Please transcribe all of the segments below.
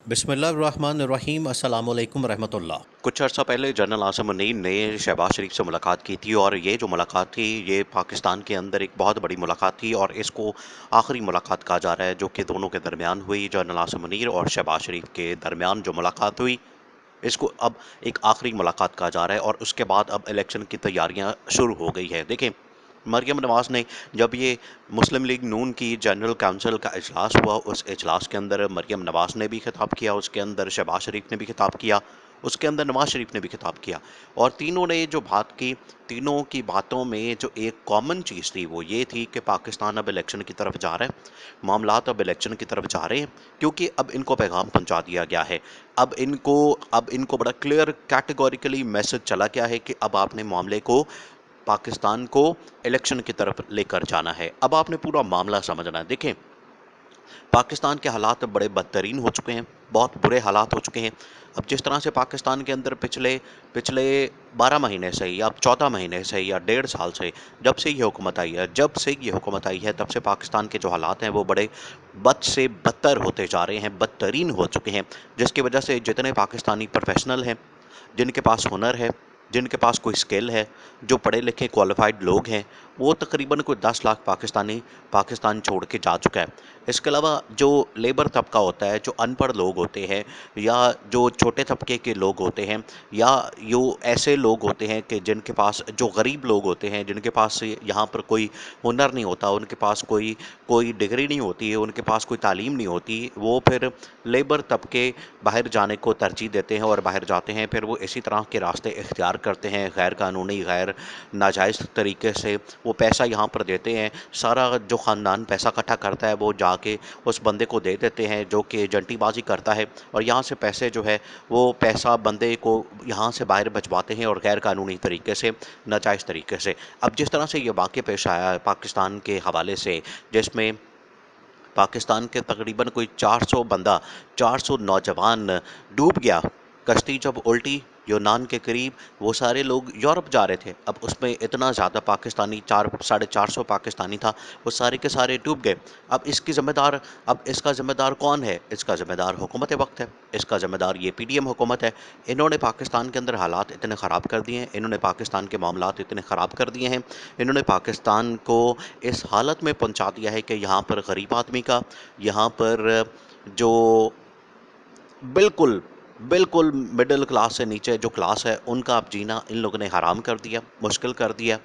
बिस्मिल्लाहिर्रहमानिर्रहीम अस्सलाम वालेकुम रहमतुल्लाह। कुछ अर्सा पहले जनरल आसिम मुनीर ने शहबाज शरीफ से मुलाकात की थी और ये जो मुलाकात थी ये पाकिस्तान के अंदर एक बहुत बड़ी मुलाकात थी और इसको आखिरी मुलाकात कहा जा रहा है जो कि दोनों के दरमियान हुई। जनरल आसिम मुनीर और शहबाज शरीफ के दरमियान जो मुलाकात हुई इसको अब एक आखिरी मुलाकात कहा जा रहा है और उसके बाद अब इलेक्शन की तैयारियां शुरू हो गई है। देखें, मरियम नवाज़ ने जब ये मुस्लिम लीग नून की जनरल काउंसिल का इजलास हुआ, उस इजलास के अंदर मरियम नवाज़ ने भी खिताब किया, उसके अंदर शहबाज शरीफ ने भी खिताब किया, उसके अंदर नवाज शरीफ ने भी खिताब किया और तीनों ने जो बात की, तीनों की बातों में जो एक कॉमन चीज़ थी वो ये थी कि पाकिस्तान अब इलेक्शन की तरफ जा रहा है, मामलात अब इलेक्शन की तरफ जा रहे हैं क्योंकि अब इनको पैगाम पहुंचा दिया गया है। अब इनको बड़ा क्लियर कैटेगोरिकली मैसेज चला गया है कि अब आपने मामले को, पाकिस्तान को इलेक्शन की तरफ लेकर जाना है। अब आपने पूरा मामला समझना है। देखें, पाकिस्तान के हालात अब बड़े बदतरीन हो चुके हैं, बहुत बुरे हालात हो चुके हैं। अब जिस तरह से पाकिस्तान के अंदर पिछले पिछले 12 महीने से या 14 महीने से या 1.5 साल से जब से ये हुकूमत आई है, तब से पाकिस्तान के जो हालात हैं वो बड़े बद से बदतर होते जा रहे हैं, बदतरीन हो चुके हैं, जिसकी वजह से जितने पाकिस्तानी प्रोफेशनल हैं, जिनके पास हुनर है, जिनके पास कोई स्किल है, जो पढ़े लिखे क्वालिफाइड लोग हैं, वो तकरीबन कोई 10 लाख पाकिस्तानी पाकिस्तान छोड़ के जा चुका है। इसके अलावा जो लेबर तबका होता है, जो अनपढ़ लोग होते हैं या जो छोटे तबके के लोग होते हैं या जो ऐसे लोग होते हैं कि जिनके पास, जो गरीब लोग होते हैं जिनके पास यहाँ पर कोई हुनर नहीं होता, उनके पास कोई कोई डिग्री नहीं होती है, उनके पास कोई तालीम नहीं होती, वो फिर लेबर तबके बाहर जाने को तरजीह देते हैं और बाहर जाते हैं। फिर वो इसी तरह के रास्ते इख्तियार करते हैं, गैर कानूनी, गैर नाजायज़ तरीके से वो पैसा यहाँ पर देते हैं। सारा जो ख़ानदान पैसा इकट्ठा करता है वो जाके उस बंदे को दे देते हैं जो कि एजेंटीबाजी करता है और यहाँ से पैसे जो है वो पैसा बंदे को यहाँ से बाहर भिजवाते हैं और गैर कानूनी तरीके से, नाजायज़ तरीके से। अब जिस तरह से ये वाक़या पेश आया है पाकिस्तान के हवाले से, जिसमें पाकिस्तान के तकरीबन कोई 400 बंदा, 400 नौजवान डूब गया। कश्ती जब उल्टी यूनान के करीब, वो सारे लोग यूरोप जा रहे थे। अब उसमें इतना ज़्यादा पाकिस्तानी, 400-450 पाकिस्तानी था, वो सारे के सारे डूब गए। अब इसका ज़िम्मेदार कौन है? इसका ज़िम्मेदार हुकूमत वक्त है, इसका ज़िम्मेदार ये पीडीएम हुकूमत है। इन्होंने पाकिस्तान के अंदर हालात इतने ख़राब कर दिए हैं, इन्होंने पाकिस्तान के मामलात इतने ख़राब कर दिए हैं, इन्होंने पाकिस्तान को इस हालत में पहुंचा दिया है कि यहाँ पर गरीब आदमी का, यहाँ पर जो बिल्कुल बिल्कुल मिडिल क्लास से नीचे जो क्लास है उनका अब जीना इन लोगों ने हराम कर दिया, मुश्किल कर दिया।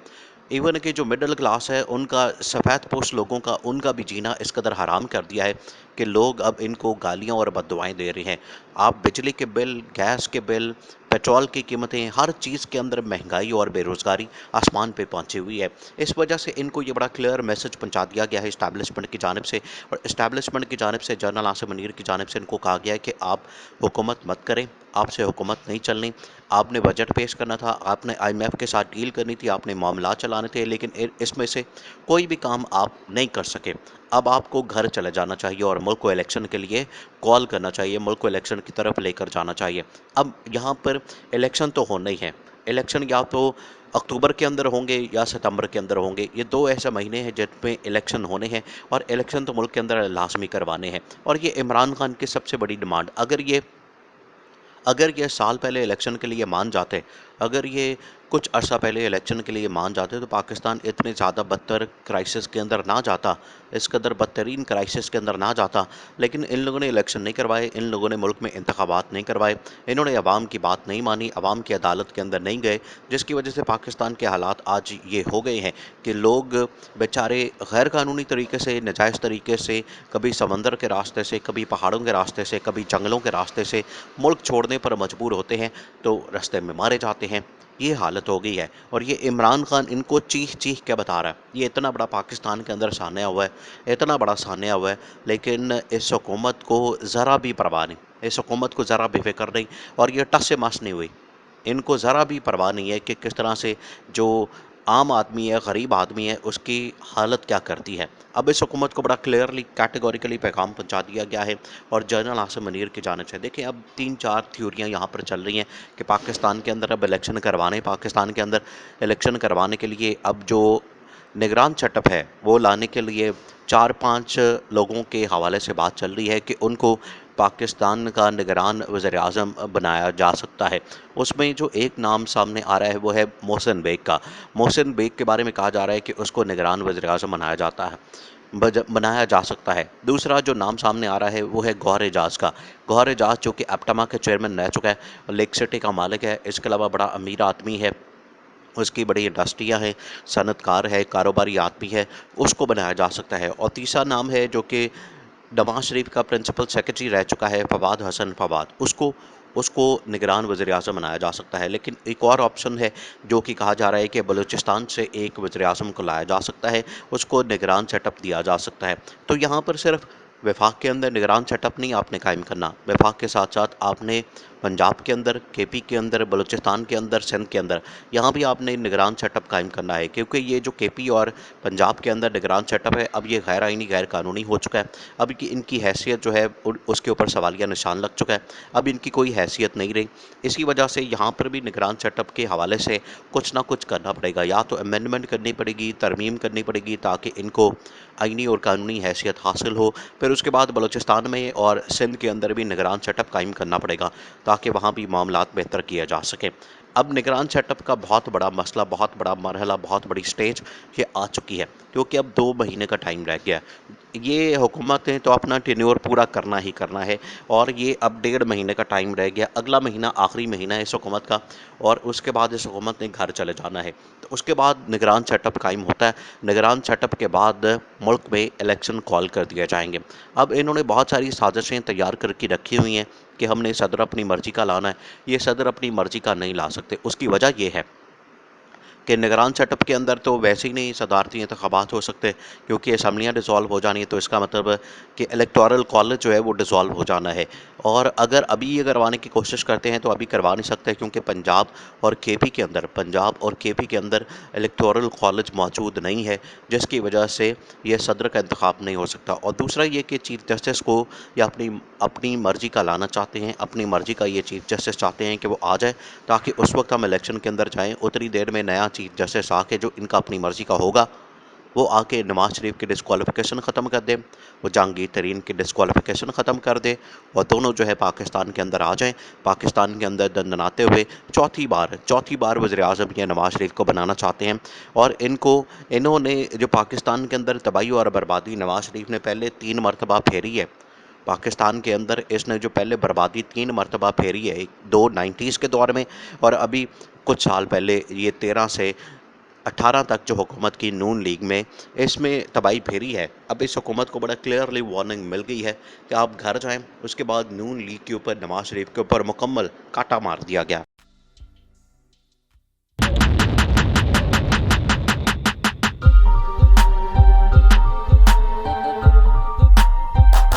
इवन कि जो मिडिल क्लास है उनका, सफ़ेद पोश लोगों का, उनका भी जीना इस कदर हराम कर दिया है कि लोग अब इनको गालियां और बद्दुआएं दे रहे हैं। आप बिजली के बिल, गैस के बिल, पेट्रोल की कीमतें, हर चीज़ के अंदर महंगाई और बेरोज़गारी आसमान पे पहुंची हुई है। इस वजह से इनको ये बड़ा क्लियर मैसेज पहुंचा दिया गया है इस्टेब्लिशमेंट की जानिब से, और इस्टेब्लिशमेंट की जानिब से, जनरल आसिम मुनीर की जानिब से इनको कहा गया है कि आप हुकूमत मत करें, आपसे हुकूमत नहीं चलनी। आपने बजट पेश करना था, आपने आईएमएफ के साथ डील करनी थी, आपने मामला चलाने थे, लेकिन इसमें से कोई भी काम आप नहीं कर सके। अब आपको घर चले जाना चाहिए और मुल्क को इलेक्शन के लिए कॉल करना चाहिए, मुल्क को इलेक्शन की तरफ लेकर जाना चाहिए। अब यहाँ पर इलेक्शन तो होना ही है। इलेक्शन या तो अक्टूबर के अंदर होंगे या सितंबर के अंदर होंगे। ये दो ऐसे महीने हैं जिनमें इलेक्शन होने हैं और इलेक्शन तो मुल्क के अंदर लाजमी करवाने हैं। और ये इमरान खान की सबसे बड़ी डिमांड, अगर ये साल पहले इलेक्शन के लिए मान जाते, अगर ये कुछ अरसा पहले इलेक्शन के लिए मान जाते तो पाकिस्तान इतने ज़्यादा बदतर क्राइसिस के अंदर ना जाता, इस कदर बदतरीन क्राइसिस के अंदर ना जाता। लेकिन इन लोगों ने इलेक्शन नहीं करवाए, इन लोगों ने मुल्क में इंतखाबात नहीं करवाए, इन्होंने अवाम की बात नहीं मानी, अवाम की अदालत के अंदर नहीं गए, जिसकी वजह से पाकिस्तान के हालात आज ये हो गए हैं कि लोग बेचारे गैर कानूनी तरीके से, नाजायज़ तरीके से, कभी समंदर के रास्ते से, कभी पहाड़ों के रास्ते से, कभी जंगलों के रास्ते से मुल्क छोड़ने पर मजबूर होते हैं तो रास्ते में मारे जाते हैं। ये हालत हो गई है और ये इमरान खान इनको चीख चीख के बता रहा है। ये इतना बड़ा पाकिस्तान के अंदर सान्या हुआ है, इतना बड़ा सान्या हुआ है, लेकिन इस हुकूमत को ज़रा भी परवाह नहीं, इस हुकूमत को ज़रा भी फिक्र नहीं और ये टस से मस नहीं हुई। इनको ज़रा भी परवाह नहीं है कि किस तरह से जो आम आदमी है, गरीब आदमी है, उसकी हालत क्या करती है। अब इस हुकूमत को बड़ा क्लियरली, कैटेगोरिकली पैगाम पहुंचा दिया गया है और जनरल आसिम मुनीर की जानिब से, देखिए, अब 3-4 थ्योरियाँ यहाँ पर चल रही हैं कि पाकिस्तान के अंदर अब इलेक्शन करवाने, पाकिस्तान के अंदर इलेक्शन करवाने के लिए अब जो निगरान सेटअप है वो लाने के लिए 4-5 लोगों के हवाले से बात चल रही है कि उनको पाकिस्तान का निगरान वज़ीर-ए-आज़म बनाया जा सकता है। उसमें जो एक नाम सामने आ रहा है वो है मोहसिन बेग का। मोहसिन बेग के बारे में कहा जा रहा है कि उसको निगरान वज़ीर-ए-आज़म बनाया जा सकता है। दूसरा जो नाम सामने आ रहा है वो है गौहर एजाज का। गौहर एजाज जो कि एप्टमा के चेयरमैन रह चुका है, लेक सिटी का मालिक है, इसके अलावा बड़ा अमीर आदमी है, उसकी बड़ी इंडस्ट्रियाँ हैं, सनअतकार है, कारोबारी आदमी है, उसको बनाया जा सकता है। और तीसरा नाम है जो कि नवाज शरीफ का प्रिंसिपल सेक्रेटरी रह चुका है, फवाद हसन फवाद, उसको उसको निगरान वज़ीर आज़म बनाया जा सकता है। लेकिन एक और ऑप्शन है जो कि कहा जा रहा है कि बलूचिस्तान से एक वज़ीर आज़म को लाया जा सकता है, उसको निगरान सेटअप दिया जा सकता है। तो यहाँ पर सिर्फ वफाक के अंदर निगरान सेटअप नहीं आपने कायम करना, वफाक के साथ साथ आपने पंजाब के अंदर, केपी के अंदर, बलूचिस्तान के अंदर, सिंध के अंदर, यहाँ भी आपने निगरान सेटअप कायम करना है। क्योंकि ये जो केपी और पंजाब के अंदर निगरान सेटअप है, अब ये गैर आइनी, गैर कानूनी हो चुका है। अब कि इनकी हैसियत जो है उसके ऊपर सवालिया निशान लग चुका है। अब इनकी कोई हैसियत नहीं रही। इसी वजह से यहाँ पर भी निगरान सेटअप के हवाले से कुछ ना कुछ करना पड़ेगा, या तो अमेंडमेंट करनी पड़ेगी, तरमीम करनी पड़ेगी, ताकि इनको आइनी और कानूनी हैसियत हासिल हो। फिर उसके बाद बलूचिस्तान में और सिंध के अंदर भी निगरान सेटअप कायम करना पड़ेगा, ताकि वहाँ भी मामलात बेहतर किए जा सकें। अब निगरान सेटअप का बहुत बड़ा मसला, बहुत बड़ा मरहला, बहुत बड़ी स्टेज ये आ चुकी है, क्योंकि अब 2 महीने का टाइम रह गया है। ये हुकूमत ने तो अपना टेन्योर पूरा करना ही करना है, और ये अब 1.5 महीने का टाइम रह गया। अगला महीना आखिरी महीना है इस हुकूमत का, और उसके बाद इस हुकूमत ने घर चले जाना है। तो उसके बाद निगरान सेटअप कायम होता है। निगरान सेटअप के बाद मुल्क में इलेक्शन कॉल कर दिए जाएंगे। अब इन्होंने बहुत सारी साजिशें तैयार करके रखी हुई हैं कि हमने सदर अपनी मर्जी का लाना है। ये सदर अपनी मर्जी का नहीं ला सकते। उसकी वजह ये है कि निगरान सेटअप के अंदर तो वैसे ही नहीं सदारती इंतखाबात हो सकते, क्योंकि असम्बलियाँ डिसॉल्व हो जानी है। तो इसका मतलब कि इलेक्टोरल कॉलेज जो है वो डिसॉल्व हो जाना है, और अगर ये करवाने की कोशिश करते हैं तो अभी करवा नहीं सकते, क्योंकि पंजाब और केपी के अंदर इलेक्टोरल कॉलेज मौजूद नहीं है, जिसकी वजह से ये सदर का इंतखाब नहीं हो सकता। और दूसरा ये कि चीफ जस्टिस को या अपनी अपनी मर्जी का लाना चाहते हैं, अपनी मर्जी का ये चीफ जस्टिस चाहते हैं कि वो आ जाए, ताकि उस वक्त हम इलेक्शन के अंदर जाएं। उतनी देर में नया चीफ जस्टिस आके जो इनका अपनी मर्जी का होगा, वो आके नवाज शरीफ की डिस्क्वालिफिकेशन ख़त्म कर दे, वो जहांगीर तरीन की डिस्क्वालिफिकेशन ख़त्म कर दे, और दोनों जो है पाकिस्तान के अंदर आ जाएं। पाकिस्तान के अंदर दंदनाते हुए चौथी बार वज़ीर आज़म ये नवाज शरीफ को बनाना चाहते हैं। और इन्होंने जो पाकिस्तान के अंदर तबाही और बर्बादी नवाज शरीफ ने पहले 3 मरतबा फेरी है पाकिस्तान के अंदर, इसने जो पहले बर्बादी 3 मरतबा फेरी है, 2 90s के दौर में, और अभी कुछ साल पहले ये 13 से 18 तक जो हुकूमत की नून लीग में, इसमें तबाही फेरी है। अब इस हुकूमत को बड़ा क्लियरली वार्निंग मिल गई है कि आप घर जाएं। उसके बाद नून लीग के ऊपर, नवाज शरीफ के ऊपर मुकम्मल काटा मार दिया गया।